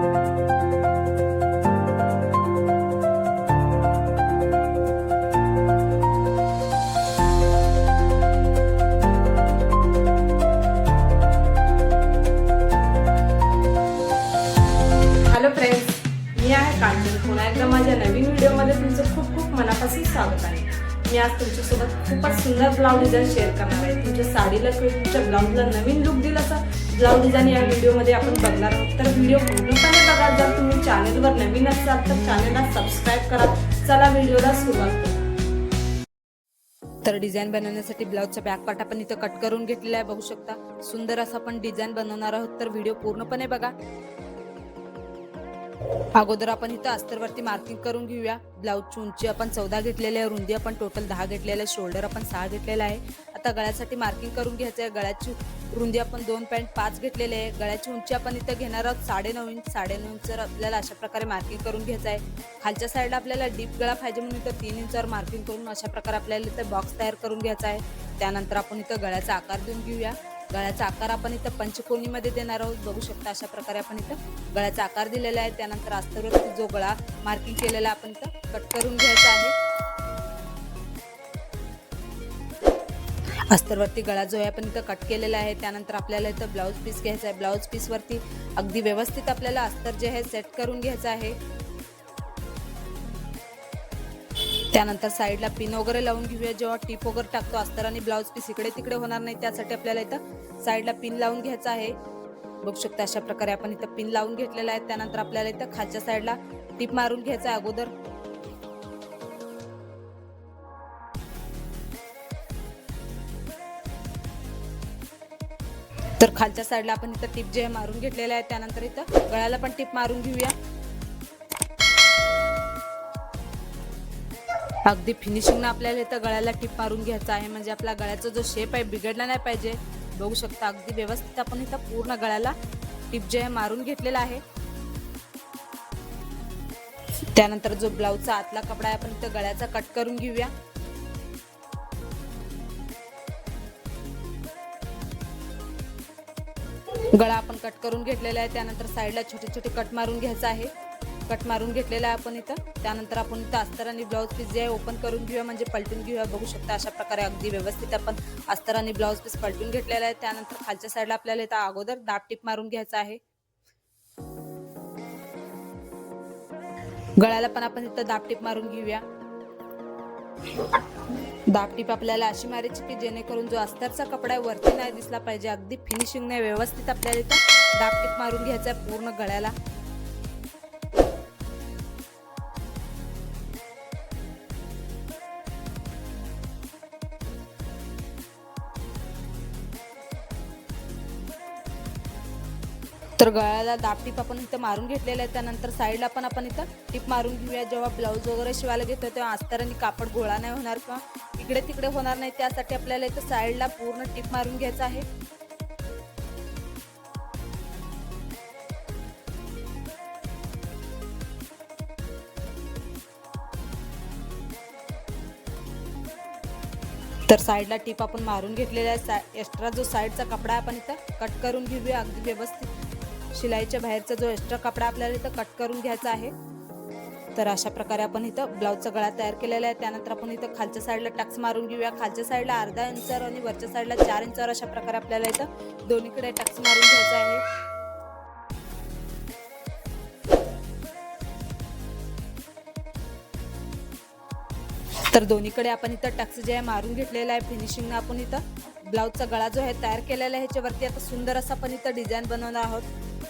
Hello friends, मी आहे कांचन. पुन्हा एकदा माझ्या नवीन व्हिडिओमध्ये तुमचं खूप खूप मनापासून स्वागत आहे. मी आज तुमच्यासोबत खूपच सुंदर ब्लाऊज डिझाईन शेअर करणार आहे. तुमच्या साडीला किंवा तुमच्या ब्लाऊजला नवीन लुक दिला असा ब्लाऊज डिझाईन या व्हिडिओमध्ये आपण बघणार आहोत. तर व्हिडिओ पूर्णपणे बघा. जर तुम्ही चॅनलवर नवीन असाल तर चॅनलला सबस्क्राईब करा. चला व्हिडिओला सुरुवात करू. तर डिझाईन बनवण्यासाठी ब्लाऊजचा बॅक पार्ट आपण इथं कट करून घेतलेला आहे. बघू शकता सुंदर असं आपण डिझाईन बनवणार आहोत. तर व्हिडिओ पूर्णपणे बघा. अगोदर आपण इथं अस्तरवरती मार्किंग करून घेऊया. ब्लाऊजची उंची आपण 14 घेतलेली आहे, रुंदी आपण टोटल 10 घेतलेली आहे, शोल्डर आपण 6 घेतलेला आहे. आता गळ्यासाठी मार्किंग करून घ्यायचं आहे. गळ्याची रुंदी आपण 2.5 घेतलेली आहे. गळ्याची उंची आपण इथं घेणार आहोत 9.5 इंच. 9.5 इंचवर आपल्याला अशा प्रकारे मार्किंग करून घ्यायचं आहे. खालच्या साईडला आपल्याला डीप गळा पाहिजे म्हणून इथं 3 इंचवर मार्किंग करून अशा प्रकारे आपल्याला इथं बॉक्स तयार करून घ्यायचा आहे. त्यानंतर आपण इथं गळ्याचा आकार देऊन घेऊया. गळ्याचा आकार आपण इथं पंचकोनीमध्ये देणार आहोत. बघू शकता अशा प्रकारे आपण इथं गळ्याचा आकार दिलेला आहे. त्यानंतर अस्तरवरती जो गळा मार्किंग केलेला आपण इथं कट करून घ्यायचा आहे. अस्तरवरती गळा जो आहे आपण इथं कट केलेला आहे. त्यानंतर आपल्याला इथं ब्लाऊज पीस घ्यायचा आहे. ब्लाऊज पीस वरती अगदी व्यवस्थित आपल्याला अस्तर जे आहे सेट करून घ्यायचं आहे. त्यानंतर साईडला पिन वगैरे लावून घेऊया. जेव्हा टिप वगैरे टाकतो अस्तर आणि ब्लाऊज पीस इकडे तिकडे होणार नाही, त्यासाठी आपल्याला इथं साईडला पिन लावून घ्यायचं आहे. बघू शकता अशा प्रकारे आपण इथं पिन लावून घेतलेला आहे. त्यानंतर आपल्याला इथं खालच्या साईडला टिप मारून घ्यायचं आहे अगोदर. तर खालच्या साईडला आपण इथं टिप जे मारून घेतलेलं आहे. त्यानंतर इथं गळ्याला पण टिप मारून घेऊया. अगदी फिनिशिंग ना आपल्याला इथं गळ्याला टिप मारून घ्यायचा आहे, म्हणजे आपला गळ्याचा जो शेप आहे बिघडला नाही पाहिजे. बघू शकता अगदी व्यवस्थित आपण इथं पूर्ण गळ्याला टिप जे आहे मारून घेतलेला आहे. त्यानंतर जो ब्लाऊजचा आतला कपडा आहे आपण इथं गळ्याचा कट करून घेऊया. गळा आपण कट करून घेतलेला आहे. त्यानंतर साईडला छोटे छोटे कट मारून घ्यायचं आहे. कट मारून घेतलेला आहे आपण इथं. त्यानंतर आपण इथं अस्तर आणि ब्लाऊज पीस जे आहे ओपन करून घेऊया, म्हणजे पलटून घेऊया. बघू शकता अशा प्रकारे अगदी व्यवस्थित आपण अस्तर आणि ब्लाऊज पीस पलटून घेतलेला आहे. त्यानंतर खालच्या साईडला आपल्याला इथं अगोदर दाब टिप मारून घ्यायचं आहे. गळ्याला पण आपण इथं दाब टिप मारून घेऊया. दाब टिप आपल्याला अशी मारायची की जेणेकरून जो अस्तरचा कपडा आहे वरती नाही दिसला पाहिजे. अगदी फिनिशिंग नाही व्यवस्थित आपल्याला इथं दाब टिप मारून घ्यायचा आहे पूर्ण गळ्याला. तर गळ्याला दाब टिप आपण इथं मारून घेतलेलं आहे. त्यानंतर साईडला पण आपण इथं टिप मारून घेऊया. जेव्हा ब्लाऊज वगैरे शिवायला घेतो तेव्हा अस्तर आणि कापड गोळा नाही होणार किंवा इकडे तिकडे होणार नाही, त्यासाठी आपल्याला इथं साईडला पूर्ण टिप मारून घ्यायचं आहे. तर साईडला टिप आपण मारून घेतलेला आहे. एक्स्ट्रा जो साईडचा कपडा आपण इथं कट करून घेऊया. अगदी व्यवस्थित शिलाईच्या बाहेरचा जो एक्स्ट्रा कपडा आपल्याला इथं कट करून घ्यायचा आहे. तर अशा प्रकारे आपण इथं ब्लाऊजचा गळा तयार केलेला आहे. त्यानंतर आपण इथं खालच्या साईडला टक्स मारून घेऊया. खालच्या साईडला अर्धा इंचावर आणि वरच्या साईडला 4 इंचावर अशा प्रकारे आपल्याला इथं दोन्हीकडे टक्स मारून घ्यायचा आहे. तर दोन्हीकडे आपण इथं टक्स जे आहे मारून घेतलेला आहे. फिनिशिंग आपण इथं ब्लाऊजचा गळा जो आहे तयार केलेला आहे, ह्याच्यावरती आता सुंदर असं आपण इथं डिझाईन बनवणार आहोत.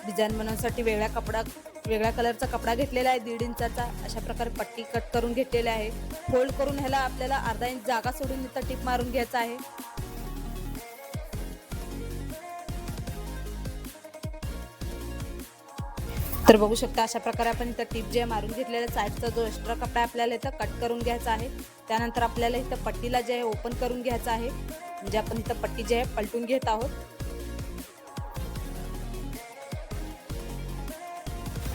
डिझाईन बनवण्यासाठी वेगळ्या कलरचा कपडा घेतलेला आहे 1.5 इंचाचा. अशा प्रकारे पट्टी कट करून घेतलेली आहे. फोल्ड करून ह्याला आपल्याला अर्धा इंच जागा सोडून इथं टिप मारून घ्यायचा आहे. तर बघू शकता अशा प्रकारे आपण इथं टिप जे मारून घेतलेल्या साईडचा जो एक्स्ट्रा कपडा आपल्याला इथं कट करून घ्यायचा आहे. त्यानंतर आपल्याला इथं पट्टीला जे आहे ओपन करून घ्यायचं आहे, म्हणजे आपण इथं पट्टी जे आहे पलटून घेत आहोत.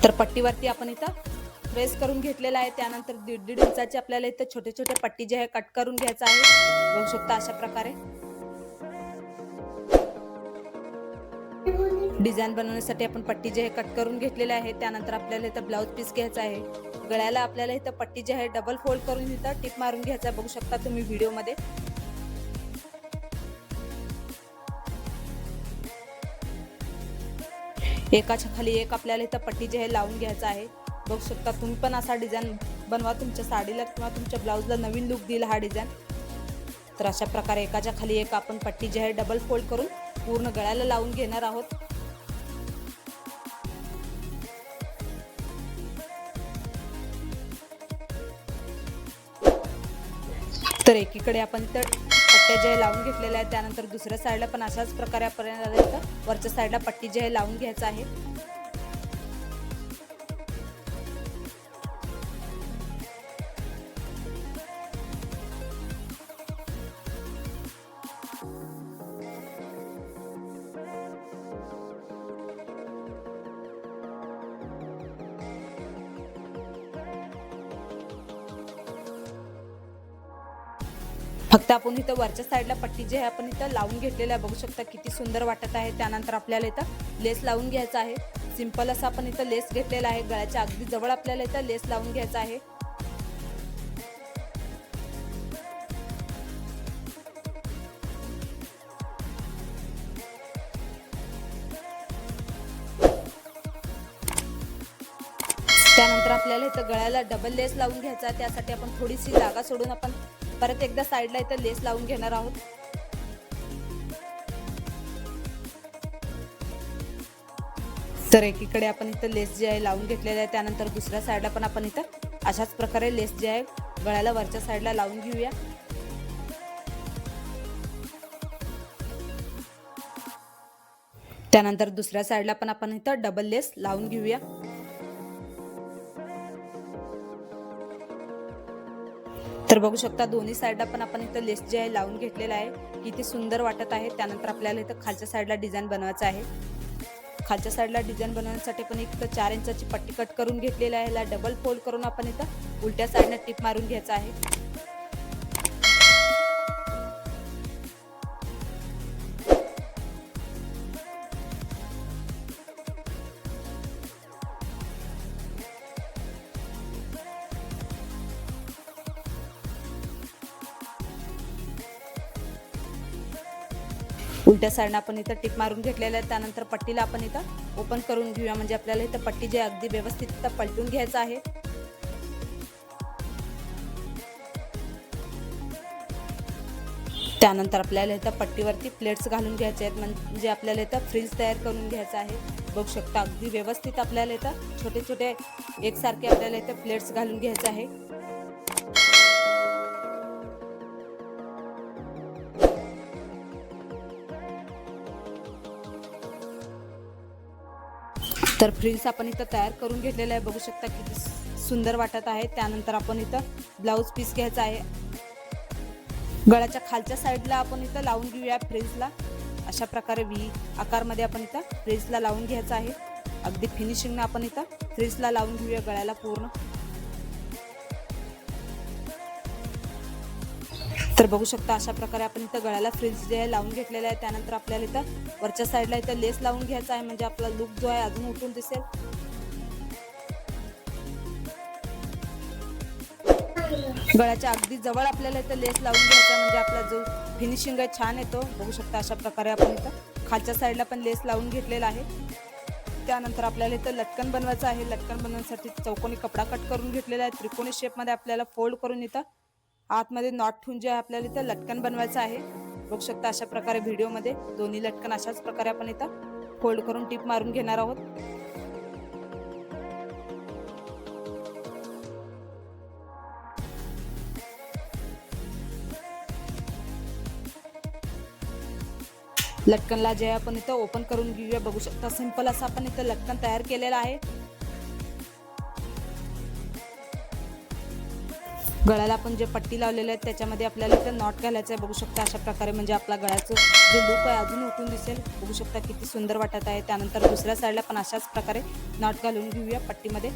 तर पट्टीवरती आपण इथं प्रेस करून घेतलेला आहे. त्यानंतर 1.5 इंचाची आपल्याला इथं छोटे छोटे पट्टी जे आहे कट करून घ्यायचं आहे. बघू शकता अशा प्रकारे डिझाईन बनवण्यासाठी आपण पट्टी जे आहे कट करून घेतलेले आहे. त्यानंतर आपल्याला इथं ब्लाऊज पीस घ्यायचा आहे. गळ्याला आपल्याला इथं पट्टी जे आहे डबल फोल्ड करून इथं टिप मारून घ्यायचा आहे. बघू शकता तुम्ही व्हिडिओमध्ये. एकाच्या खाली एक आपल्याला इथं पट्टी जे आहे लावून घ्यायचा आहे. बघू शकता तुम्ही पण असा डिझाईन बनवा तुमच्या साडीला किंवा तुमच्या ब्लाऊजला नवीन लुक देईल हा डिझाईन. तर अशा प्रकारे एकाच्या खाली एक आपण पट्टी जे आहे डबल फोल्ड करून पूर्ण गळ्याला लावून घेणार आहोत. तर एकीकडे आपण इथं पट्ट्या जे लावून घेतलेल्या आहेत. त्यानंतर दुसऱ्या साईडला पण अशाच प्रकारे आपण वरच्या साईडला पट्टी जे आहे लावून घ्यायचं आहे. फक्त आपण इथं वरच्या साईडला पट्टी जी आहे आपण इथं लावून घेतलेलं आहे. बघू शकता किती सुंदर वाटत आहे. त्यानंतर आपल्याला इथं लेस लावून घ्यायचा आहे. सिंपल असं आपण इथं लेस घेतलेला आहे. गळ्याच्या अगदी जवळ आपल्याला इथं लेस लावून घ्यायचा आहे. त्यानंतर आपल्याला इथं गळ्याला डबल लेस लावून घ्यायचा आहे. त्यासाठी आपण थोडीशी जागा सोडून आपण परत एकदा साईडला इथं लेस लावून घेणार आहोत. तर एकीकडे आपण इथं लेस जे आहे लावून घेतलेलं आहे. त्यानंतर दुसऱ्या साईडला पण आपण इथं अशाच प्रकारे लेस जे आहे गळ्याला वरच्या साईडला लावून घेऊया. त्यानंतर दुसऱ्या साईडला पण आपण इथं डबल लेस लावून घेऊया. तर बघू शकता दोन्ही साईडला पण आपण इथं लेस जे आहे लावून घेतलेला आहे. किती सुंदर वाटत आहे. त्यानंतर आपल्याला इथं खालच्या साईडला डिझाईन बनवायचं आहे. खालच्या साईडला डिझाईन बनवण्यासाठी पण एक 4 इंचाची पट्टी कट करून घेतलेली आहे. याला डबल फोल्ड करून आपण इथं उलट्या साईडने टिप मारून घ्यायचं आहे. उलट्या साईडने आपण इथं टिप मारून घेतलेलं आहे. त्यानंतर पट्टीला आपण इथं ओपन करून घेऊया. म्हणजे आपल्याला इथं पट्टी जे अगदी व्यवस्थित इथं पलटून घ्यायचं आहे. त्यानंतर आपल्याला इथं पट्टीवरती प्लेट्स घालून घ्यायचे आहेत. म्हणजे आपल्याला इथं फ्रिल्स तयार करून घ्यायचं आहे. बघू शकता अगदी व्यवस्थित आपल्याला इथं छोटे छोटे एकसारखे आपल्याला इथं प्लेट्स घालून घ्यायचे आहे. तर फ्रिल्स आपण इथं तयार करून घेतलेलं आहे. बघू शकता किती सुंदर वाटत आहे. त्यानंतर आपण इथं ब्लाऊज पीस घ्यायचा आहे. गळ्याच्या खालच्या साईडला आपण इथं लावून घेऊया फ्रिल्सला. अशा प्रकारे व्ही आकारमध्ये आपण इथं फ्रिल्सला लावून घ्यायचं आहे. अगदी फिनिशिंगने आपण इथं फ्रिल्सला लावून घेऊया गळ्याला पूर्ण. तर बघू शकता अशा प्रकारे आपण इथं गळ्याला फ्रिल्स जे आहे लावून घेतलेले आहे. त्यानंतर आपल्याला इथं वरच्या साईडला इथं लेस लावून घ्यायचा आहे. म्हणजे आपला लुक जो आहे अजून उठून दिसेल. गळ्याच्या अगदी जवळ आपल्याला इथं लेस लावून घ्यायचा म्हणजे आपला जो फिनिशिंग आहे छान येतो. बघू शकता अशा प्रकारे आपण इथं खालच्या साईडला पण लेस लावून घेतलेला आहे. त्यानंतर आपल्याला इथं लटकन बनवायचं आहे. लटकन बनवण्यासाठी चौकोनी कपडा कट करून घेतलेला आहे. त्रिकोणी शेपमध्ये आपल्याला फोल्ड करून इथं आतमध्ये नॉट ठेवून जे आहे आपल्याला इथं लटकन बनवायचं आहे. बघू शकता अशा प्रकारे व्हिडिओमध्ये दोन्ही लटकन अशाच प्रकारे आपण इथं फोल्ड करून टिप मारून घेणार आहोत. लटकनला जे आपण इथं ओपन करून घेऊया. बघू शकता सिंपल असं आपण इथं लटकन तयार केलेलं आहे. गळ्याला आपण जे पट्टी लावलेले आहेत त्याच्यामध्ये आपल्याला इथं नॉट घालायचं आहे. बघू शकता अशा प्रकारे म्हणजे आपला गळ्याचं जो लुक आहे अजून उठून दिसेल. बघू शकता किती सुंदर वाटत आहे. त्यानंतर दुसऱ्या साईडला पण अशाच प्रकारे नॉट घालून घेऊया पट्टीमध्ये.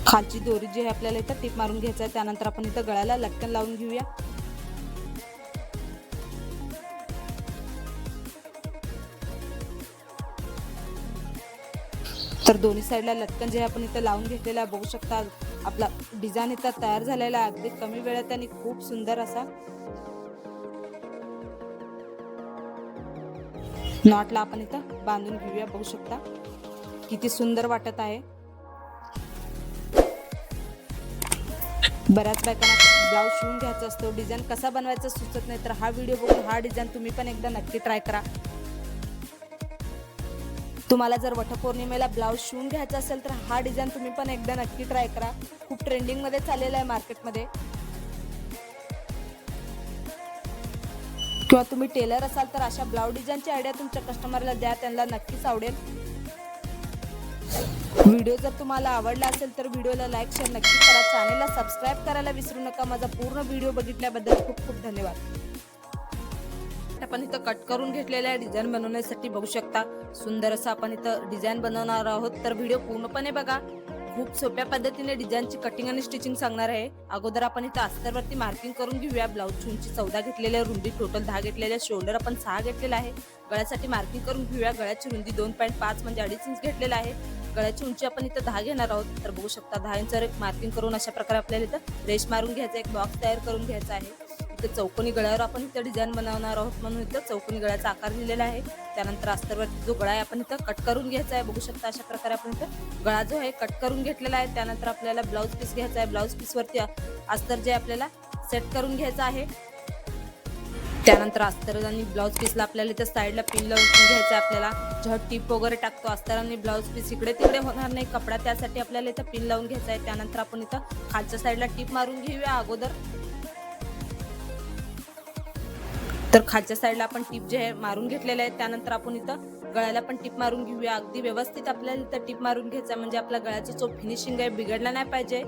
खालची दोरी जी आहे आपल्याला इथं टिप मारून घ्यायचं आहे. त्यानंतर आपण इथं गळ्याला लटकन लावून घेऊया. तर दोन्ही साईडला लटकन जे आपण इथं लावून घेतलेला आहे, बघू शकता आपला डिझाईन इथं तयार झालेला आहे अगदी कमी वेळात आणि खूप सुंदर असा नॉटला आपण इथं बांधून घेऊया. बघू शकता किती सुंदर वाटत आहे. बऱ्याच बायकांना ब्लाऊज शिवून घ्यायचा असतो, डिझाईन कसा बनवायचा सुचत नाही, तर हा व्हिडिओ बघून हा डिझाईन तुम्ही पण एकदा नक्की ट्राय करा. तुम्हाला जर वटपौर्णिमेला ब्लाऊज शिवून घ्यायचा असेल तर हा डिझाईन तुम्ही पण एकदा नक्की ट्राय करा. खूप ट्रेंडिंग मध्ये चाललेला आहे मार्केटमध्ये. किंवा तुम्ही टेलर असाल तर अशा ब्लाऊज डिझाईनची आयडिया तुमच्या कस्टमरला द्या, त्यांना नक्कीच आवडेल. व्हिडिओ जर तुम्हाला आवडला असेल तर व्हिडिओला लाईक शेअर नक्की करा. चॅनलला सबस्क्राईब करायला विसरू नका. माझा पूर्ण व्हिडिओ बघितल्याबद्दल खूप खूप धन्यवाद. आपण इथं कट करून घेतलेल्या डिझाईन बनवण्यासाठी बघू शकता सुंदर असं आपण इथं डिझाईन बनवणार आहोत. तर व्हिडिओ पूर्णपणे बघा. खूप सोप्या पद्धतीने डिझाईनची कटिंग आणि स्टिचिंग सांगणार आहे. अगोदर आपण इथं अस्तरवरती मार्किंग करून घेऊया. ब्लाऊजची उंची 14 घेतलेली आहे, रुंदी टोटल 10 घेतलेली आहे, शोल्डर आपण 6 घेतलेला आहे. गळ्यासाठी मार्किंग करून घेऊया. गळ्याची रुंदी 2.5 म्हणजे 2.5 इंच घेतलेला आहे. गळ्याची उंची आपण इथं 10 घेणार आहोत. तर बघू शकता 10 इंचवर एक मार्किंग करून अशा प्रकारे आपल्याला इथं रेश मारून घ्यायचा, एक बॉक्स तयार करून घ्यायचा आहे. इथे चौकोनी गळ्यावर आपण इथं डिझाईन बनवणार आहोत म्हणून इथं चौकोनी गळ्याचा आकार दिलेला आहे. त्यानंतर अस्तरवरती जो गळा आहे आपण इथं कट करून घ्यायचा आहे. बघू शकता अशा प्रकारे आपण इथं गळा जो आहे कट करून घेतलेला आहे. त्यानंतर आपल्याला ब्लाऊज पीस घ्यायचा आहे. ब्लाऊज पीस वरती अस्तर जे आपल्याला सेट करून घ्यायचं आहे. त्यानंतर अस्तर आणि ब्लाऊज पीसला आपल्याला इथं साईडला पिन लावून घ्यायचं आहे. आपल्याला जेव्हा टीप वगैरे टाकतो अस्तर आणि ब्लाऊज पीस इकडे तिकडे होणार नाही कपडा, त्यासाठी आपल्याला इथं पिन लावून घ्यायचं आहे. त्यानंतर आपण इथं खालच्या साईडला टीप मारून घेऊया अगोदर. तर खालच्या साईडला आपण टीप जे आहे मारून घेतलेले आहे. त्यानंतर आपण इथं गळ्याला पण टीप मारून घेऊया. अगदी व्यवस्थित आपल्याला इथं टीप मारून घ्यायचा म्हणजे आपल्या गळ्याचा जो फिनिशिंग आहे बिघडला नाही पाहिजे.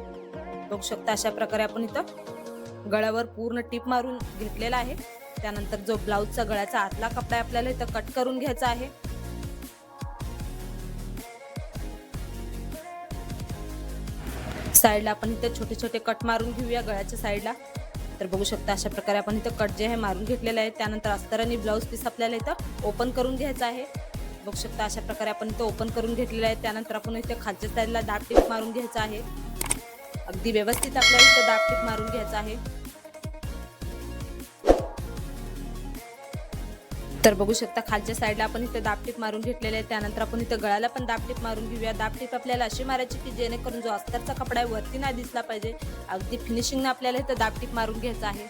बघू शकता अशा प्रकारे आपण इथं गळ्यावर पूर्ण टीप मारून घेतलेला आहे. त्यानंतर जो ब्लाऊजचा गळ्याचा आतला कपडा आहे आपल्याला इथं कट करून घ्यायचा आहे. साईडला आपण इथं छोटे छोटे कट मारून घेऊया गळ्याच्या साईडला. तर बघू शकता अशा प्रकारे आपण इथं कट जे आहे मारून घेतलेलं आहे. त्यानंतर अस्तर आणि ब्लाऊज पीस आपल्याला इथं ओपन करून घ्यायचं आहे. बघू शकता अशा प्रकारे आपण इथं ओपन करून घेतलेलं आहे. त्यानंतर आपण इथं खालच्या साईडला दाब टीप मारून घ्यायचा आहे. अगदी व्यवस्थित आपल्याला इथं दाब टीप मारून घ्यायचा आहे. तर बघू शकता खालच्या साईडला आपण इथं दाब टीप मारून घेतलेले आहे. त्यानंतर आपण इथं गळ्याला पण दाब टीप मारून घेऊया. दाब टीप आपल्याला अशी मारायची की जेणेकरून जो अस्तरचा कपडा आहे वरती नाही दिसला पाहिजे. अगदी फिनिशिंगने आपल्याला इथं दाब टीप मारून घ्यायचा आहे.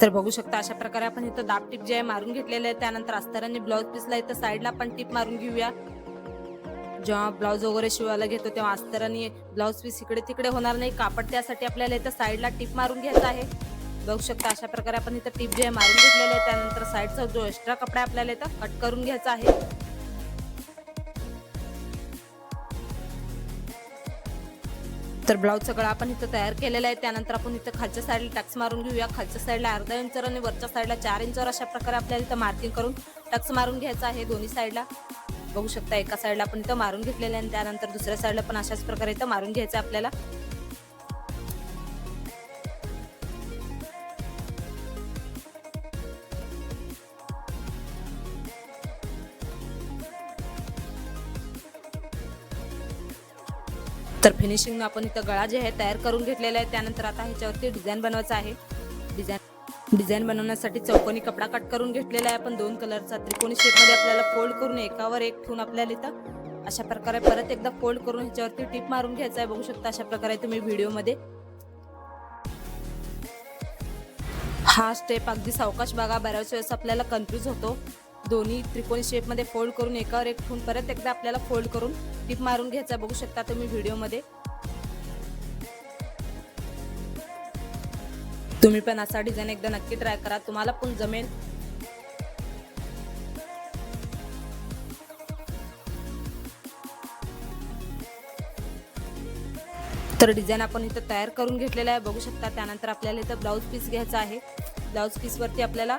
तर बघू शकता अशा प्रकारे आपण इथं दाब टीप जे आहे मारून घेतलेले आहे. त्यानंतर अस्तर आणि ब्लाऊज पीसला इथं साईडला आपण टीप मारून घेऊया. जेव्हा ब्लाऊज वगैरे शिवायला घेतो तेव्हा अस्तर आणि ब्लाऊज पीस इकडे तिकडे होणार नाही कापड, त्यासाठी आपल्याला इथं साईडला टीप मारून घ्यायचा आहे. बघू शकता अशा प्रकारे आपण इथं टीप जे आहे मारून घेतलेले आहे. त्यानंतर साईडचा जो एक्स्ट्रा कपडा आपल्याला इथं कट करून घ्यायचा आहे. तर ब्लाऊजचा गळा आपण इथं तयार केलेला आहे. त्यानंतर आपण इथं खालच्या साईडला टक्स मारून घेऊया. खालच्या साईडला अर्धा इंचवर आणि वरच्या साईडला 4 इंचवर अशा प्रकारे आपल्याला इथं मार्किंग करून टक्स मारून घ्यायचा आहे दोन्ही साईडला. बघू शकता एका साईडला आपण इथं मारून घेतलेलं आहे. त्यानंतर दुसऱ्या साईडला पण अशाच प्रकारे इथं मारून घ्यायचं आपल्याला. तर फिनिशिंग आपण इथं गळा जे आहे तयार करून घेतलेला आहे. त्यानंतर आता ह्याच्यावरती डिझाईन बनवायचं आहे. डिझाईन बनवण्यासाठी चौकोनी कपडा कट करून घेतलेला आहे आपण 2 कलरचा. त्रिकोणी शेपमध्ये आपल्याला फोल्ड करून एकावर एक ठेवून आपल्याला इथं अशा प्रकारे परत एकदा फोल्ड करून ह्याच्यावरती टीप मारून घ्यायचा आहे. बघू शकता अशा प्रकारे तुम्ही व्हिडिओमध्ये. हा स्टेप अगदी सावकाश बघा, बऱ्याच वेळेस आपल्याला कन्फ्यूज होतो. दोन्ही त्रिकोणी शेपमध्ये फोल्ड करून एकावर एक ठेवून परत एकदा आपल्याला फोल्ड करून टीप मारून घ्यायचा. बघू शकता तुम्ही व्हिडिओमध्ये. तुम्ही पण असा डिझाईन एकदा नक्की ट्राय करा, तुम्हाला पण जमेल. तर डिझाईन आपण इथं तयार करून घेतलेला आहे बघू शकता. त्यानंतर आपल्याला इथं ब्लाऊज पीस घ्यायचा आहे. ब्लाऊज पीस वरती आपल्याला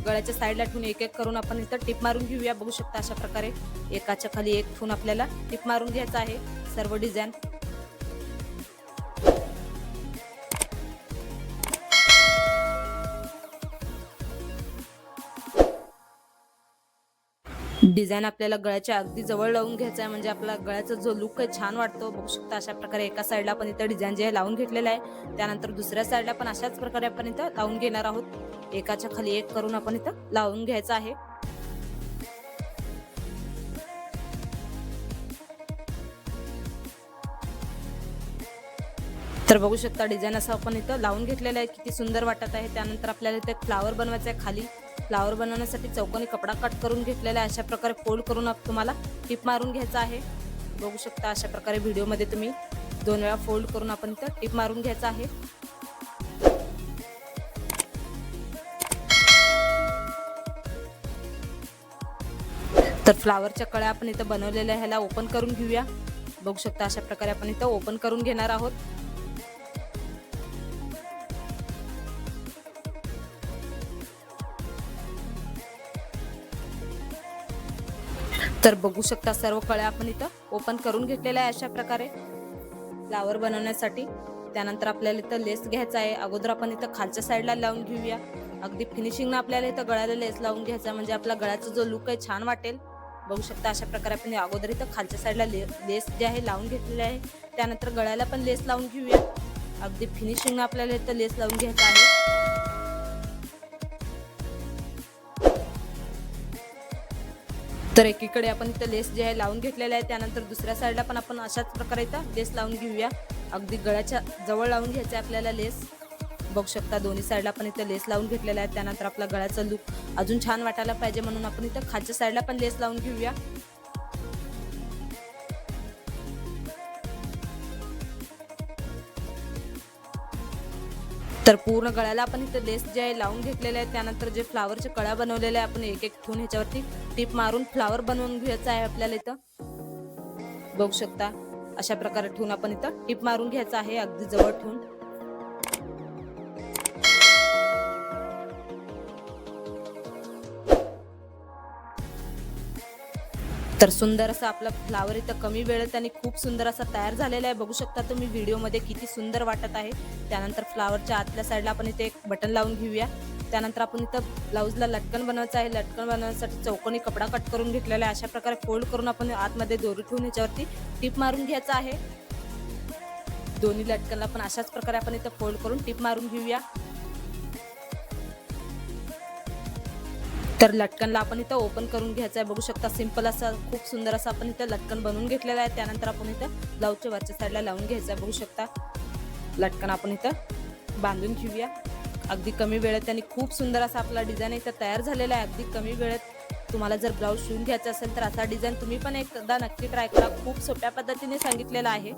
गळ्याच्या साईडला ठेवून एक एक करून आपण इथं टिप मारून घेऊया. बघू शकता अशा प्रकारे एकाच्या खाली एक ठेवून आपल्याला टिप मारून घ्यायचं आहे सर्व डिझाईन. डिझाईन आपल्याला गळ्याच्या अगदी जवळ लावून घ्यायचा आहे, म्हणजे आपला गळ्याचा जो लुक आहे छान वाटतो. बघू शकता अशा प्रकारे एका साईडला आपण इथं डिझाईन जे आहे लावून घेतलेलं आहे. त्यानंतर दुसऱ्या साईडला पण अशाच प्रकारे आपण इथं लावून घेणार आहोत. एकाच्या खाली एक करून आपण इथं लावून घ्यायचं आहे. तर बघू शकता डिझाईन असं आपण इथं लावून घेतलेलं आहे, किती सुंदर वाटत आहे. त्यानंतर आपल्याला इथे फ्लावर बनवायचं आहे. खाली फ्लावर बनवण्यासाठी चौकोनी कपडा कट करून घेतलेला आहे. अशा प्रकारे फोल्ड करून तुम्हाला टिप मारून घ्यायचा आहे. बघू शकता अशा प्रकारे व्हिडिओमध्ये तुम्ही 2 वेळा फोल्ड करून आपण इथं टिप मारून घ्यायचा आहे. तर फ्लावरच्या कळ्या आपण इथं बनवलेल्या ह्याला ओपन करून घेऊया. बघू शकता अशा प्रकारे आपण इथं ओपन करून घेणार आहोत. तर बघू शकता सर्व कळ्या आपण इथं ओपन करून घेतलेल्या आहे अशा प्रकारे फ्लावर बनवण्यासाठी. त्यानंतर आपल्याला इथं लेस घ्यायचा आहे. अगोदर आपण इथं खालच्या साईडला लावून घेऊया. अगदी फिनिशिंगनं आपल्याला इथं गळ्याला लेस लावून घ्यायचा, म्हणजे आपला गळ्याचा जो लुक आहे छान वाटेल. बघू शकता अशा प्रकारे आपण अगोदर इथं खालच्या साईडला लेस जे आहे लावून घेतलेले आहे. त्यानंतर गळ्याला पण लेस लावून घेऊया. अगदी फिनिशिंगनं आपल्याला इथं लेस लावून घ्यायचा आहे. तर एकीकडे आपण इथं लेस जे आहे लावून घेतलेलं आहे. त्यानंतर दुसऱ्या साईडला पण आपण अशाच प्रकारे इथं लेस लावून घेऊया. अगदी गळ्याच्या जवळ लावून घ्यायचं आहे आपल्याला लेस. बघू शकता दोन्ही साईडला आपण इथं लेस लावून घेतलेला आहे. त्यानंतर आपला गळ्याचा लुक अजून छान वाटायला पाहिजे म्हणून आपण इथं खालच्या साईडला पण लेस लावून घेऊया. तर पूर्ण गळ्याला आपण इथं लेस जे आहे लावून घेतलेले आहे. त्यानंतर जे फ्लावरच्या कळ्या बनवलेल्या आहे आपण एक एक ठेवून ह्याच्यावरती टिप मारून फ्लावर बनवून घ्यायचं आहे आपल्याला इथं. बघू शकता अशा प्रकारे ठेवून आपण इथं टिप मारून घ्यायचं आहे अगदी जवळ ठेवून. तर सुंदर असा आपला फ्लावर इथं कमी वेळेत आणि खूप सुंदर असा तयार झालेला आहे. बघू शकता तुम्ही व्हिडिओमध्ये किती सुंदर वाटत आहे. त्यानंतर फ्लावरच्या आतल्या साईडला आपण इथे एक बटन लावून घेऊया. त्यानंतर आपण इथं ब्लाऊजला लटकन बनवायचं आहे. लटकन बनवण्यासाठी चौकोनी कपडा कट करून घेतलेला आहे. अशा प्रकारे फोल्ड करून आपण आतमध्ये दोरी ठेवून ह्याच्यावरती टिप मारून घ्यायचं आहे. दोन्ही लटकनला पण अशाच प्रकारे आपण इथं फोल्ड करून टिप मारून घेऊया. तर लटकनला आपण इथं ओपन करून घ्यायचं आहे. बघू शकता सिंपल असा खूप सुंदर असा आपण इथं लटकन बनवून घेतलेला आहे. त्यानंतर आपण इथं ब्लाऊजच्या वरच्या साईडला लावून घ्यायचं आहे. बघू शकता लटकन आपण इथं बांधून घेऊया. अगदी कमी वेळेत आणि खूप सुंदर असा आपला डिझाईन इथं तयार झालेला आहे. अगदी कमी वेळेत तुम्हाला जर ब्लाऊज शिवून घ्यायचा असेल तर असा डिझाईन तुम्ही पण एकदा नक्की ट्राय करा. खूप सोप्या पद्धतीने सांगितलेलं आहे.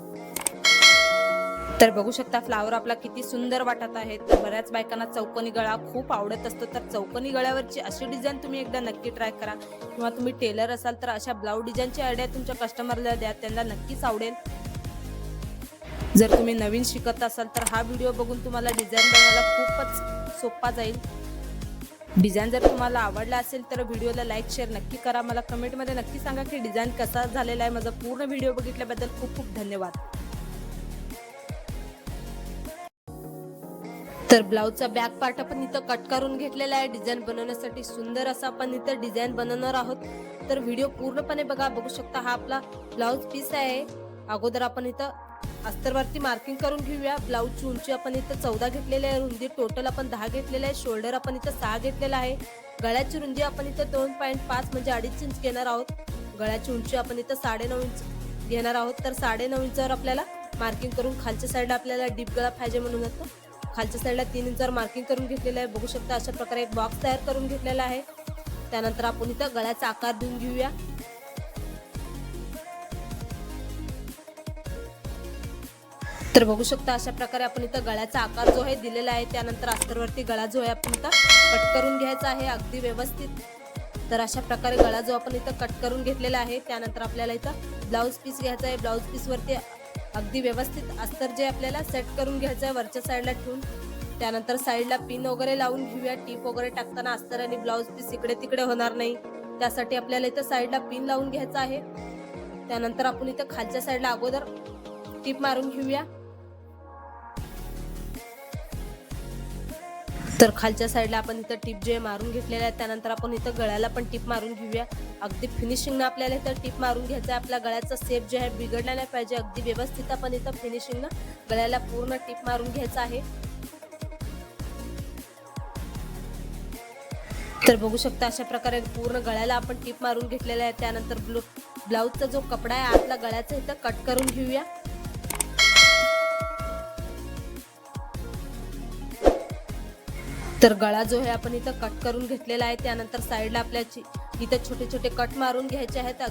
तर बघू शकता फ्लावर आपला किती सुंदर वाटत आहे. तर बऱ्याच बायकांना चौकोनी गळा खूप आवडत असतो, तर चौकोनी गळ्यावरची अशी डिझाईन तुम्ही एकदा नक्की ट्राय करा. किंवा तुम्ही टेलर असाल तर अशा ब्लाऊज डिझाईनची आयडिया तुमच्या कस्टमरला द्या, त्यांना नक्कीच आवडेल. जर तुम्ही नवीन शिकत असाल तर हा व्हिडिओ बघून तुम्हाला डिझाईन बनवायला खूपच सोपा जाईल. डिझाईन जर तुम्हाला आवडला असेल तर व्हिडिओला लाईक शेअर नक्की करा. मला कमेंटमध्ये नक्की सांगा की डिझाईन कसा झालेला आहे. माझा पूर्ण व्हिडिओ बघितल्याबद्दल खूप खूप धन्यवाद. तर ब्लाऊजचा बॅक पार्ट आपण इथं कट करून घेतलेला आहे. डिझाईन बनवण्यासाठी सुंदर असा आपण इथं डिझाईन बनवणार आहोत. तर व्हिडिओ पूर्णपणे बघा. बघू शकता हा आपला ब्लाऊज पीस आहे. अगोदर आपण इथं अस्तरवरती मार्किंग करून घेऊया. ब्लाऊजची उंची आपण इथं 14 घेतलेली आहे. रुंदी टोटल आपण 10 घेतलेली आहे. शोल्डर आपण इथं 6 घेतलेला आहे. गळ्याची रुंदी आपण इथं 2.5 म्हणजे 2.5 इंच घेणार आहोत. गळ्याची उंची आपण इथं 9.5 इंच घेणार आहोत. तर 9.5 इंचावर आपल्याला मार्किंग करून खालच्या साईडला आपल्याला डीप गळा पाहिजे म्हणून खालच्या साईडला 3 इंचावर मार्किंग करून घेतलेलं आहे. बघू शकता अशा प्रकारे एक बॉक्स तयार करून घेतलेला आहे. त्यानंतर आपण इथं गळ्याचा आकार देऊन घेऊया. तर बघू शकता अशा प्रकारे आपण इथं गळ्याचा आकार जो आहे दिलेला आहे. त्यानंतर अस्तरवरती गळा जो आहे आपण इथं कट करून घ्यायचा आहे अगदी व्यवस्थित. तर अशा प्रकारे गळा जो आपण इथं कट करून घेतलेला आहे. त्यानंतर आपल्याला इथं ब्लाऊज पीस घ्यायचा आहे. ब्लाऊज पीस वरती अगदी व्यवस्थित अस्तर जे आपल्याला सेट करून घ्यायचं आहे वरच्या साईडला ठेवून. त्यानंतर साईडला पिन वगैरे लावून घेऊया. टीप वगैरे टाकताना अस्तर आणि ब्लाऊज पीस इकडे तिकडे होणार नाही, त्यासाठी आपल्याला इथं साईडला पिन लावून घ्यायचं आहे. त्यानंतर आपण इथं खालच्या साईडला अगोदर टीप मारून घेऊया. तर खालच्या साईडला आपण इथं टिप जे मारून घेतलेले आहे, त्यानंतर आपण इथं गळ्याला पण टिप मारून घेऊया. अगदी फिनिशिंगनं आपल्याला इथं टिप मारून घ्यायचं आहे. आपला गळ्याचा शेप जे आहे बिघडला नाही पाहिजे, अगदी व्यवस्थित आपण इथं फिनिशिंगनं गळ्याला पूर्ण टिप मारून घ्यायचं आहे. तर बघू शकता अशा प्रकारे पूर्ण गळ्याला आपण टिप मारून घेतलेला आहे. त्यानंतर ब्लाऊजचा जो कपडा आहे आतला गळ्याचा इथं कट करून घेऊया. तर गळा जो आहे आपण इथं कट करून घेतलेला आहे. त्यानंतर साईडला आपल्याची इथं छोटे छोटे कट मारून घ्यायचे आहेत.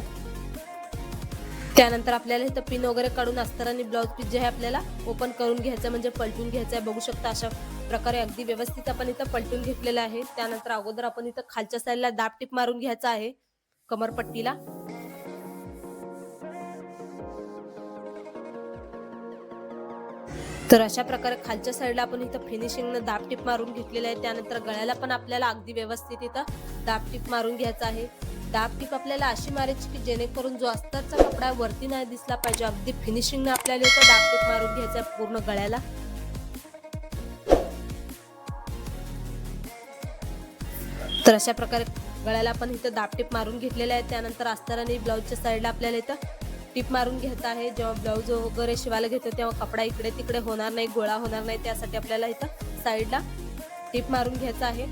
त्यानंतर आपल्याला इथं पिन वगैरे काढून अस्तर आणि ब्लाऊज पीस जे आहे आपल्याला ओपन करून घ्यायचं, म्हणजे पलटून घ्यायचं आहे. बघू शकता अशा प्रकारे अगदी व्यवस्थित आपण इथं पलटून घेतलेलं आहे. त्यानंतर अगोदर आपण इथं खालच्या साईडला दाब टिप मारून घ्यायचा आहे कमरपट्टीला. तर अशा प्रकारे खालच्या साईडला आपण इथं फिनिशिंगनं दाब टिप मारून घेतलेलं आहे. त्यानंतर गळ्याला पण आपल्याला अगदी व्यवस्थित इथं दाब टिप मारून घ्यायचा आहे. दाब टिप आपल्याला अशी मारायची की जेणेकरून जो अस्तरचा कपडा वरती नाही दिसला पाहिजे. अगदी फिनिशिंगनं आपल्याला इथं दाब टिप मारून घ्यायचा आहे पूर्ण गळ्याला. तर अशा प्रकारे गळ्याला आपण इथं दाब टिप मारून घेतलेलं आहे. त्यानंतर अस्तर आणि ब्लाऊजच्या साईडला आपल्याला इथं टिप मारून घ्यायचा आहे. जेव्हा ब्लाऊज वगैरे शिवायला घेतो तेव्हा कपडा इकडे तिकडे होणार नाही, गोळा होणार नाही, त्यासाठी आपल्याला इथं साईडला टिप मारून घ्यायचा आहे.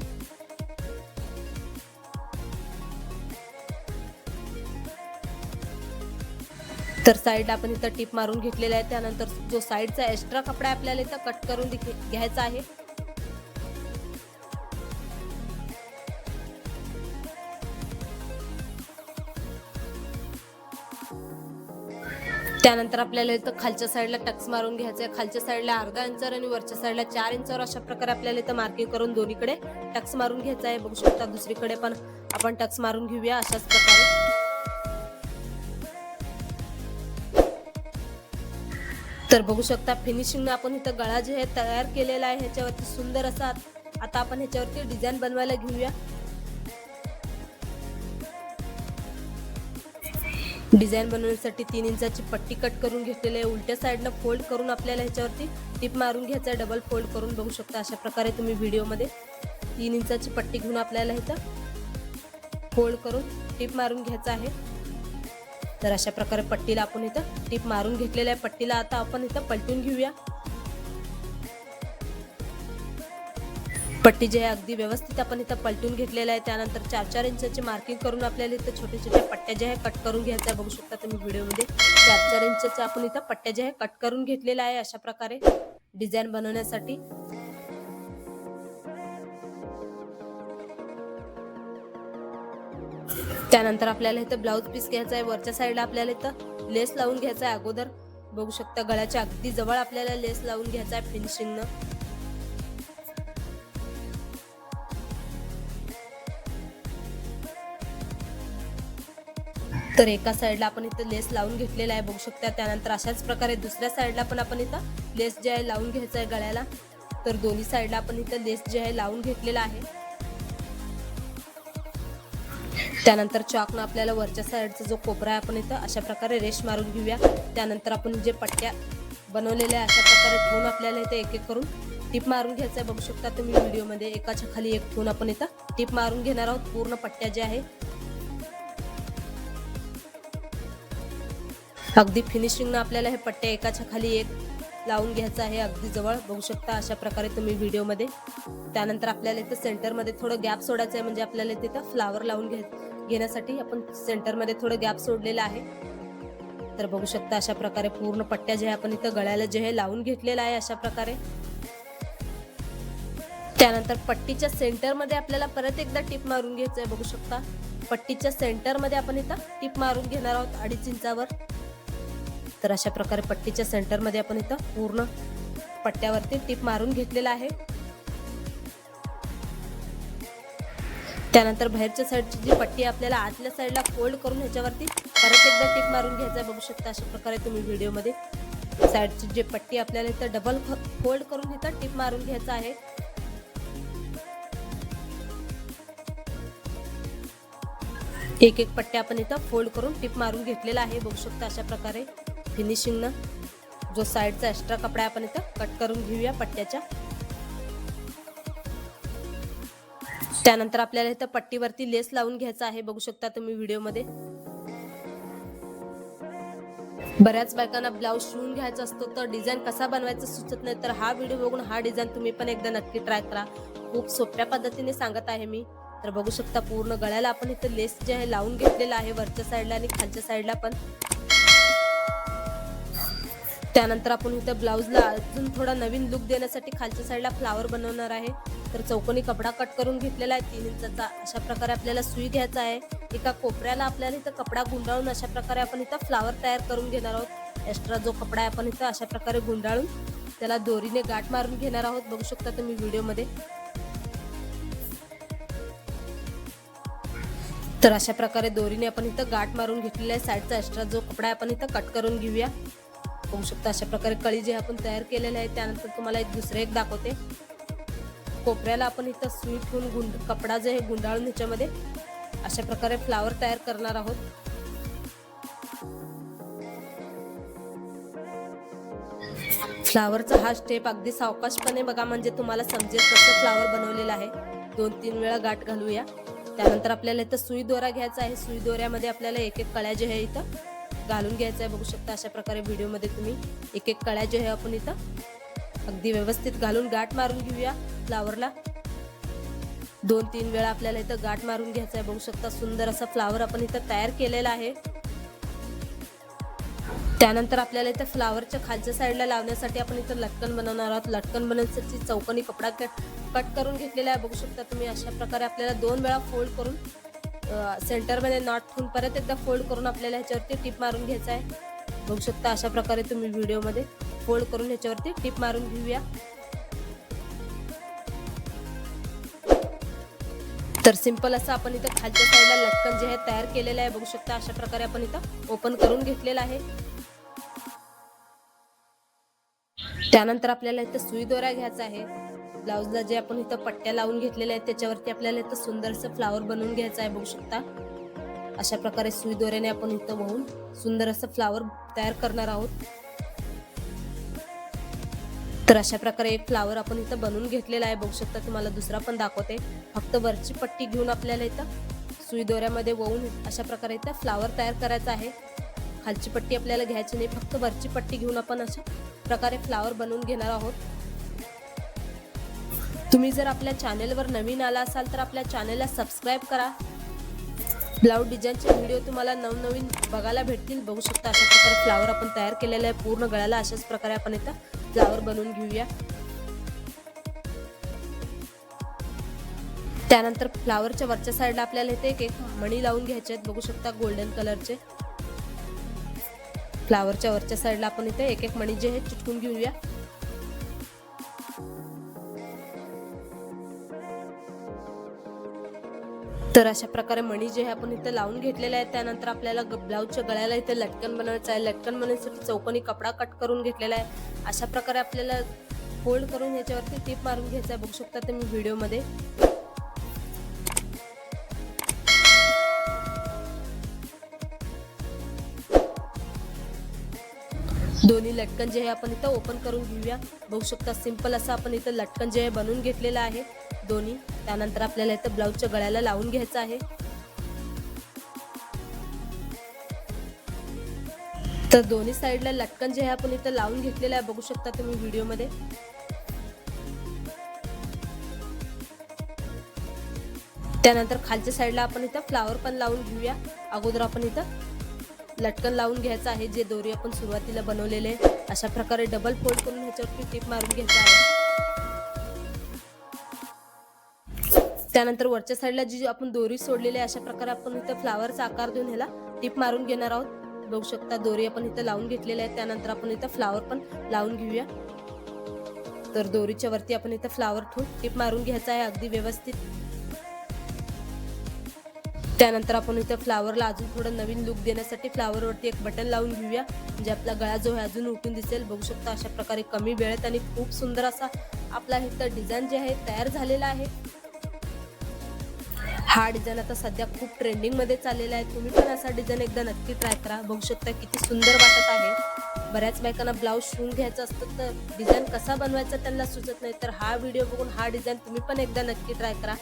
तर साईडला आपण इथं टिप मारून घेतलेला आहे. त्यानंतर जो साईडचा एक्स्ट्रा कपडा आपल्याला इथं कट करून घ्यायचा आहे. त्यानंतर आपल्याला इथं खालच्या साईडला टक्स मारून घ्यायचं आहे. खालच्या साईडला अर्धा इंचावर आणि वरच्या साईडला 4 इंचावर अशा प्रकारे आपल्याला इथं मार्किंग करून दोन्हीकडे टक्स मारून घ्यायचं आहे. बघू शकता दुसरीकडे पण आपण टक्स मारून घेऊया अशाच प्रकारे. तर बघू शकता फिनिशिंगनं आपण इथं गळा जे आहे तयार केलेला आहे. ह्याच्यावरती सुंदर असा आता आपण ह्याच्यावरती डिझाईन बनवायला घेऊया. डिझाईन बनवण्यासाठी 3 इंचाची पट्टी कट करून घेतलेली आहे. उलट्या साईडनं फोल्ड करून आपल्याला ह्याच्यावरती टिप मारून घ्यायचं आहे, डबल फोल्ड करून. बघू शकता अशा प्रकारे तुम्ही व्हिडिओमध्ये 3 इंचाची पट्टी घेऊन आपल्याला इथं फोल्ड करून टिप मारून घ्यायचं आहे. तर अशा प्रकारे पट्टीला आपण इथं टिप मारून घेतलेल्या आहे. पट्टीला आता आपण इथं पलटून घेऊया. पट्टी जे आहे अगदी व्यवस्थित आपण इथं पलटून घेतलेलं आहे. त्यानंतर 4-4 इंचाची मार्किंग करून आपल्याला इथं छोट्या छोट्या पट्ट्या ज्या आहे कट करून घ्यायच्या आहे. बघू शकता तुम्ही व्हिडिओमध्ये 4-4 इंचाच्या आपण इथं पट्ट्या ज्या आहे कट करून घेतलेल्या आहे अशा प्रकारे डिझाईन बनवण्यासाठी. त्यानंतर आपल्याला इथं ब्लाऊज पीस घ्यायचा आहे. वरच्या साईडला आपल्याला इथं लेस लावून घ्यायचा आहे. अगोदर बघू शकता गळ्याच्या अगदी जवळ आपल्याला लेस लावून घ्यायचा आहे फिनिशिंगनं. तर एका साईडला आपण इथं लेस लावून घेतलेला आहे बघू शकता. त्यानंतर अशाच प्रकारे दुसऱ्या साईडला पण आपण इथं लेस जे आहे लावून घ्यायचं आहे गळ्याला. तर दोन्ही साईडला आपण इथं लेस जे आहे लावून घेतलेला आहे. त्यानंतर चॉकनं आपल्याला वरच्या साईडचा जो कोपरा आहे आपण इथं अशा प्रकारे रेश मारून घेऊया. त्यानंतर आपण जे पट्ट्या बनवलेल्या अशा प्रकारे ठेवून आपल्याला इथं एक एक करून टिप मारून घ्यायचं आहे. बघू शकता तुम्ही व्हिडिओमध्ये एकाच्या खाली एक ठेवून आपण इथं टिप मारून घेणार आहोत पूर्ण पट्ट्या ज्या आहे. अगदी फिनिशिंगनं आपल्याला हे पट्टे एकाच्या खाली एक लावून घ्यायचं आहे अगदी जवळ. बघू शकता अशा प्रकारे तुम्ही व्हिडिओमध्ये. त्यानंतर आपल्याला इथं सेंटरमध्ये थोडं गॅप सोडायचं आहे, म्हणजे आपल्याला तिथं फ्लावर लावून घेण्यासाठी आपण सेंटरमध्ये थोडं गॅप सोडलेलं आहे. तर बघू शकता अशा प्रकारे पूर्ण पट्ट्या जे आपण इथं गळ्याला जे हे लावून घेतलेलं आहे अशा प्रकारे. त्यानंतर पट्टीच्या सेंटरमध्ये आपल्याला परत एकदा टिप मारून घ्यायचं आहे. बघू शकता पट्टीच्या सेंटरमध्ये आपण इथं टिप मारून घेणार आहोत 2.5 इंचावर. तर अशा प्रकारे पट्टीच्या सेंटरमध्ये आपण इथं पूर्ण पट्ट्यावरती टिप मारून घेतलेला आहे. त्यानंतर बाहेरच्या साईडची जी पट्टी आपल्याला आतल्या साईडला फोल्ड करून ह्याच्यावरती परत एकदा टिप मारून घ्यायचं आहे. बघू शकता अशा प्रकारे तुम्ही व्हिडिओमध्ये साईडची जी पट्टी आपल्याला इथं डबल फोल्ड करून इथं टिप मारून घ्यायचं आहे. एक एक पट्ट्या आपण इथं फोल्ड करून टिप मारून घेतलेला आहे. बघू शकता अशा प्रकारे फिनिशिंगनं जो साईडचा एक्स्ट्रा कपडा आपण इथं कट करून घेऊया पट्ट्याच्या. त्यानंतर आपल्याला इथं पट्टीवरती लेस लावून घ्यायचा आहे, बघू शकता तुम्ही व्हिडिओमध्ये. बऱ्याच बायकांना ब्लाऊज शिवून घ्यायचा असतो तर डिझाईन कसा बनवायचा सुचत नाही, तर हा व्हिडिओ बघून हा डिझाईन तुम्ही पण एकदा नक्की ट्राय करा. खूप सोप्या पद्धतीने सांगत आहे मी. तर बघू शकता पूर्ण गळ्याला आपण इथं लेस जे आहे लावून घेतलेला आहे, वरच्या साईडला आणि खालच्या साईडला पण. त्यानंतर आपण इथं ब्लाऊजला अजून थोडा नवीन लुक देण्यासाठी खालच्या साईडला फ्लावर बनवणार आहे. तर चौकोनी कपडा कट करून घेतलेला आहे 3 इंचाचा. अशा प्रकारे आपल्याला सुई घ्यायचा आहे. एका कोपऱ्याला आपल्याला इथं कपडा गुंडाळून अशा प्रकारे आपण इथं फ्लावर तयार करून घेणार आहोत. एक्स्ट्रा जो कपडा आहे आपण इथं अशा प्रकारे गुंडाळून त्याला दोरीने गाठ मारून घेणार आहोत, बघू शकता तुम्ही व्हिडिओमध्ये. तर अशा प्रकारे दोरीने आपण इथं गाठ मारून घेतलेला आहे. साईडचा एक्स्ट्रा जो कपडा आहे आपण इथं कट करून घेऊया. बघू शकता अशा प्रकारे कळी जे आपण तयार केलेले आहे. त्यानंतर तुम्हाला दुसरे एक दाखवते. कोपऱ्याला आपण इथं सुई ठेवून कपडा जे आहे गुंडाळून ह्याच्यामध्ये अशा प्रकारे फ्लावर तयार करणार आहोत. फ्लावरचा हा स्टेप अगदी सावकाशपणे बघा, म्हणजे तुम्हाला समजेल कसं फ्लावर बनवलेलं आहे. 2-3 वेळा गाठ घालूया. त्यानंतर आपल्याला इथं सुई दोरा घ्यायचा आहे. सुई दोऱ्यामध्ये आपल्याला एक एक कळ्या जे आहे इथं घालून घ्यायचं आहे, बघू शकता अशा प्रकारे व्हिडिओमध्ये तुम्ही. एक एक कळ्या जे आहे आपण इथं अगदी व्यवस्थित घालून गाठ मारून घेऊया फ्लावरला. 2-3 वेळा आपल्याला इथं गाठ मारून घ्यायचं आहे. बघू शकता सुंदर असा फ्लावर आपण इथं तयार केलेला आहे. त्यानंतर आपल्याला इथं फ्लावरच्या खालच्या साईडला लावण्यासाठी आपण इथं लटकन बनवणार आहोत. लटकन बनवण्यासाठी चौकोनी कपडा कट करून घेतलेला आहे, बघू शकता तुम्ही. अशा प्रकारे आपल्याला 2 वेळा फोल्ड करून सेंटरमध्ये नॉट ठेवून परत एकदा फोल्ड करून आपल्याला ह्याच्यावरती टिप मारून घ्यायचा आहे, बघू शकता. अशा प्रकारे तुम्ही व्हिडिओमध्ये फोल्ड करून ह्याच्यावरती टिप मारून घेऊया. तर सिंपल असं आपण इथं खालच्या साईडला लटकन जे आहे तयार केलेलं आहे, बघू शकता. अशा प्रकारे आपण इथं ओपन करून घेतलेलं आहे. त्यानंतर आपल्याला इथं सुई दोरा घ्यायचा आहे. ब्लाऊजला जे आपण इथं पट्ट्या लावून घेतलेल्या आहेत त्याच्यावरती आपल्याला इथं सुंदरसं फ्लावर बनवून घ्यायचं आहे, बघू शकता. अशा प्रकारे सुई दोऱ्याने आपण इथं वाहून सुंदर असं फ्लावर तयार करणार आहोत. तर अशा प्रकारे एक फ्लावर आपण इथं बनवून घेतलेला आहे, बघू शकता. तुम्हाला दुसरा पण दाखवते. फक्त वरची पट्टी घेऊन आपल्याला इथं सुई दोऱ्यामध्ये वाहून अशा प्रकारे इथं फ्लावर तयार करायचा आहे. खालची पट्टी आपल्याला घ्यायची नाही, फक्त वरची पट्टी घेऊन आपण अशा प्रकारे फ्लावर बनवून घेणार आहोत. तुम्ही जर आपल्या चॅनेलवर नवीन आला असाल तर आपल्या चॅनेलला सबस्क्राईब करा. ब्लाऊज डिझाईनचे व्हिडिओ तुम्हाला नवनवीन बघायला भेटतील, बघू शकता. अशा प्रकारे फ्लावर आपण तयार केलेला आहे. पूर्ण गळ्याला अशाच प्रकारे आपण इथं फ्लावर बनवून घेऊया. त्यानंतर फ्लावरच्या वरच्या साईडला आपल्याला इथे एक एक मणी लावून घ्यायचे आहेत, बघू शकता. गोल्डन कलरचे फ्लावरच्या वरच्या साईडला आपण इथे एक एक मणी जे आहे चिटकून घेऊया. तर अशा प्रकारे मणी जे आहे आपण इथं लावून घेतलेले आहे. त्यानंतर आपल्याला ब्लाऊजच्या गळ्याला इथे लटकन बनवायचं आहे. लटकन बनवण्यासाठी चौकोनी कपडा कट करून घेतलेला आहे. अशा प्रकारे आपल्याला फोल्ड करून याच्यावरती टिप मारून घ्यायचं आहे, बघू शकता तुम्ही व्हिडिओमध्ये. दोन्ही लटकन जे आहे आपण इथं ओपन करून घेऊया, बघू शकता. सिंपल असं आपण इथं लटकन जे आहे बनवून घेतलेलं आहे दोन्ही. त्यानंतर आपल्याला इथं ब्लाऊजच्या गळ्याला लावून घ्यायचं आहे. तर दोन्ही साईडला लटकन जे आहे आपण इथं लावून घेतलेलं आहे, बघू शकता तुम्ही व्हिडिओमध्ये. त्यानंतर खालच्या साईडला आपण इथं फ्लावर पण लावून घेऊया. अगोदर आपण इथं लटकन लावून घ्यायचं आहे, जे दोरी आपण सुरुवातीला बनवलेले. अशा प्रकारे डबल फोल्ड करून ह्याच्यावरती टिप मारून घ्यायचं आहे. त्यानंतर वरच्या साईडला जी आपण दोरी सोडलेली आहे अशा प्रकारे आपण इथं फ्लावरचा आकार देऊन ह्याला टिप मारून घेणार आहोत, बघू शकता. दोरी आपण इथं लावून घेतलेली आहे. त्यानंतर आपण इथं फ्लावर पण लावून घेऊया. तर दोरीच्या वरती आपण इथं फ्लावर ठेवून टिप मारून घ्यायचा आहे अगदी व्यवस्थित. त्यानंतर आपण इथं फ्लावरला अजून थोडं नवीन लुक देण्यासाठी फ्लावरवरती एक बटन लावून घेऊया, म्हणजे आपला गळा जो आहे अजून उठून दिसेल, बघू शकता. अशा प्रकारे कमी वेळेत आणि खूप सुंदर असा आपला इथं डिझाईन जे आहे तयार झालेला आहे. हा डिझाईन आता सध्या खूप ट्रेंडिंग मध्ये चाललेला आहे. तुम्ही पण असा डिझाईन एकदा नक्की ट्राय करा, बघू शकता किती सुंदर वाटत आहे. बऱ्याच बायकांना ब्लाऊज शिवून घ्यायचं असतं तर डिझाईन कसा बनवायचा त्यांना सुचत नाही, तर हा व्हिडिओ बघून हा डिझाईन तुम्ही पण एकदा नक्की ट्राय करा.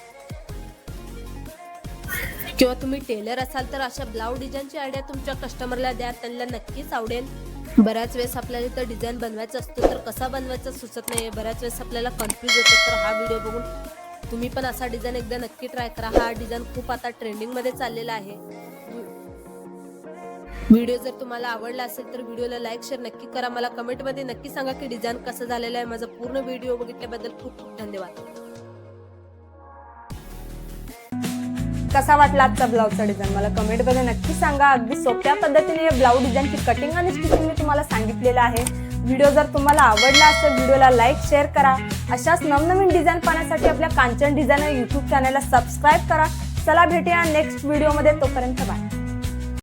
किंवा तुम्ही टेलर असाल तर अशा ब्लाऊज डिझाईनची आयडिया तुमच्या कस्टमरला द्या, त्यांना नक्कीच आवडेल. बऱ्याच वेळेस आपल्याला इथं डिझाईन बनवायचा असतो तर कसा बनवायचा सुचत नाही, बऱ्याच वेळेस आपल्याला कन्फ्यूज होतो. तर हा व्हिडिओ बघून तुम्ही पण असा डिझाईन एकदा नक्की ट्राय करा. हा डिझाईन खूप आता ट्रेंडिंगमध्ये चाललेला आहे. व्हिडिओ जर तुम्हाला आवडला असेल तर व्हिडिओला लाईक शेअर नक्की करा. मला कमेंटमध्ये नक्की सांगा की डिझाईन कसं झालेलं आहे. माझा पूर्ण व्हिडिओ बघितल्याबद्दल खूप खूप धन्यवाद. कसा वाटला आजचा ब्लाऊजचा डिझाईन मला कमेंटमध्ये नक्की सांगा. अगदी सोप्या पद्धतीने हे ब्लाऊज डिझाईनची कटिंग आणि स्टिचिंग मी तुम्हाला सांगितलेलं आहे. व्हिडिओ जर तुम्हाला आवडला असेल व्हिडिओला लाईक शेअर करा. अशाच नवनवीन डिझाईन पाहण्यासाठी आपल्या कांचन डिझायनर YouTube चॅनलला सबस्क्राईब करा. चला भेटूया नेक्स्ट व्हिडिओमध्ये. तोपर्यंत बाय.